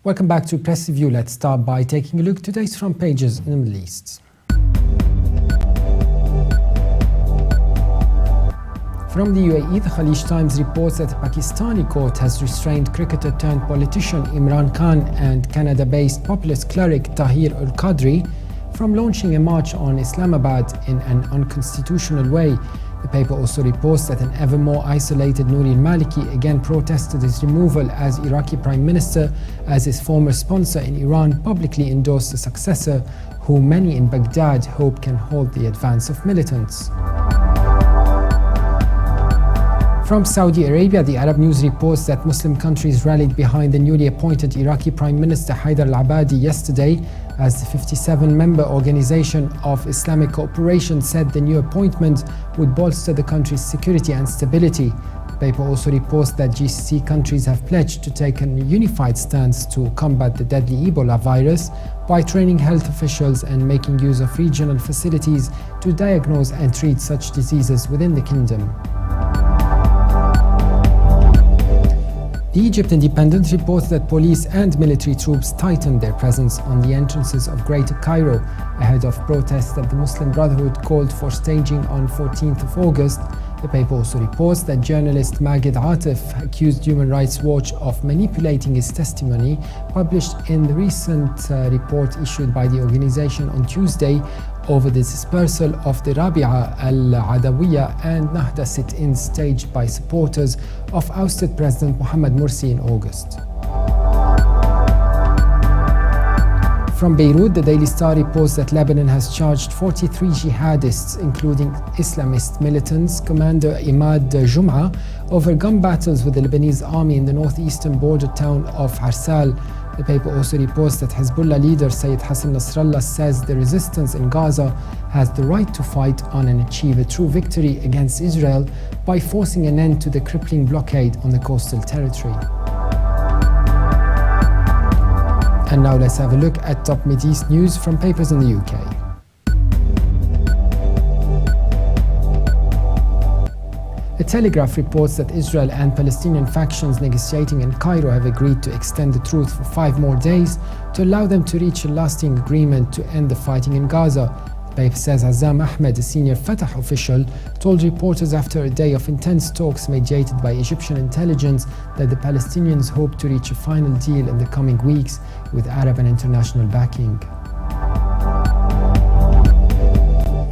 Welcome back to Press Review. Let's start by taking a look at today's front pages in the Middle East. From the UAE, the Khalij Times reports that a Pakistani court has restrained cricketer turned politician Imran Khan and Canada-based populist cleric Tahir al-Qadri from launching a march on Islamabad in an unconstitutional way. The paper also reports that an ever more isolated Nouri al-Maliki again protested his removal as Iraqi Prime Minister, as his former sponsor in Iran publicly endorsed a successor who many in Baghdad hope can halt the advance of militants. From Saudi Arabia, the Arab News reports that Muslim countries rallied behind the newly appointed Iraqi Prime Minister Haider al-Abadi yesterday, as the 57-member Organization of Islamic Cooperation said the new appointment would bolster the country's security and stability. The paper also reports that GCC countries have pledged to take a unified stance to combat the deadly Ebola virus by training health officials and making use of regional facilities to diagnose and treat such diseases within the kingdom. The Egypt Independent reports that police and military troops tightened their presence on the entrances of Greater Cairo ahead of protests that the Muslim Brotherhood called for staging on 14th of August. The paper also reports that journalist Maged Atif accused Human Rights Watch of manipulating his testimony, published in the recent report issued by the organization on Tuesday over the dispersal of the Rabi'a al-Adawiyya and Nahda sit-ins staged by supporters of ousted President Mohamed Morsi in August. From Beirut, the Daily Star reports that Lebanon has charged 43 jihadists, including Islamist militants, Commander Imad Jum'a, over gun battles with the Lebanese army in the northeastern border town of Harsal. The paper also reports that Hezbollah leader Sayyid Hassan Nasrallah says the resistance in Gaza has the right to fight on and achieve a true victory against Israel by forcing an end to the crippling blockade on the coastal territory. And now let's have a look at top Mideast news from papers in the UK. The Telegraph reports that Israel and Palestinian factions negotiating in Cairo have agreed to extend the truce for 5 more days to allow them to reach a lasting agreement to end the fighting in Gaza. The paper says Azzam Ahmed, a senior Fatah official, told reporters after a day of intense talks mediated by Egyptian intelligence that the Palestinians hope to reach a final deal in the coming weeks with Arab and international backing.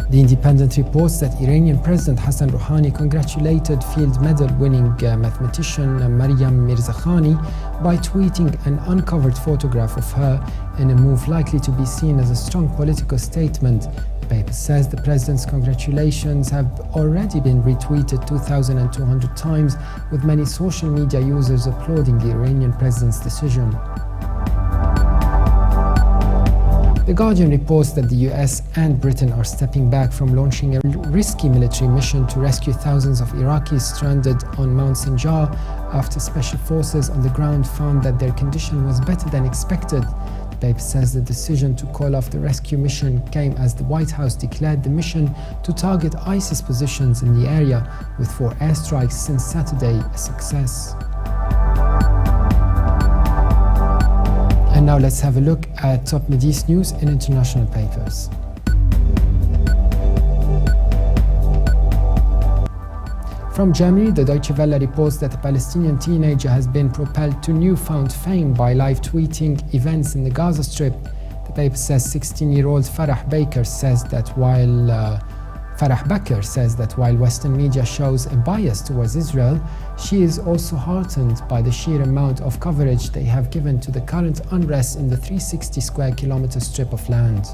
The Independent reports that Iranian President Hassan Rouhani congratulated field medal-winning mathematician Maryam Mirzakhani by tweeting an uncovered photograph of her in a move likely to be seen as a strong political statement. The paper says the president's congratulations have already been retweeted 2,200 times, with many social media users applauding the Iranian president's decision. The Guardian reports that the US and Britain are stepping back from launching a risky military mission to rescue thousands of Iraqis stranded on Mount Sinjar after special forces on the ground found that their condition was better than expected. The paper says the decision to call off the rescue mission came as the White House declared the mission to target ISIS positions in the area, with 4 airstrikes since Saturday a success. And now let's have a look at top Mideast news in international papers. From Germany, the Deutsche Welle reports that a Palestinian teenager has been propelled to newfound fame by live tweeting events in the Gaza Strip. The paper says 16-year-old Farah Baker says that while Western media shows a bias towards Israel, she is also heartened by the sheer amount of coverage they have given to the current unrest in the 360 square kilometer strip of land.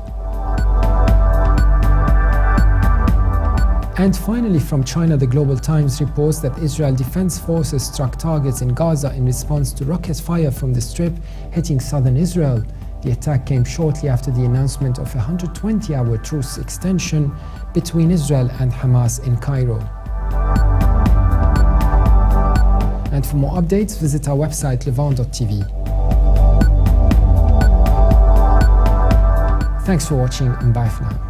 And finally, from China, the Global Times reports that Israel Defense Forces struck targets in Gaza in response to rocket fire from the strip hitting southern Israel. The attack came shortly after the announcement of a 120-hour truce extension between Israel and Hamas in Cairo. And for more updates, visit our website levant.tv. Thanks for watching and bye for now.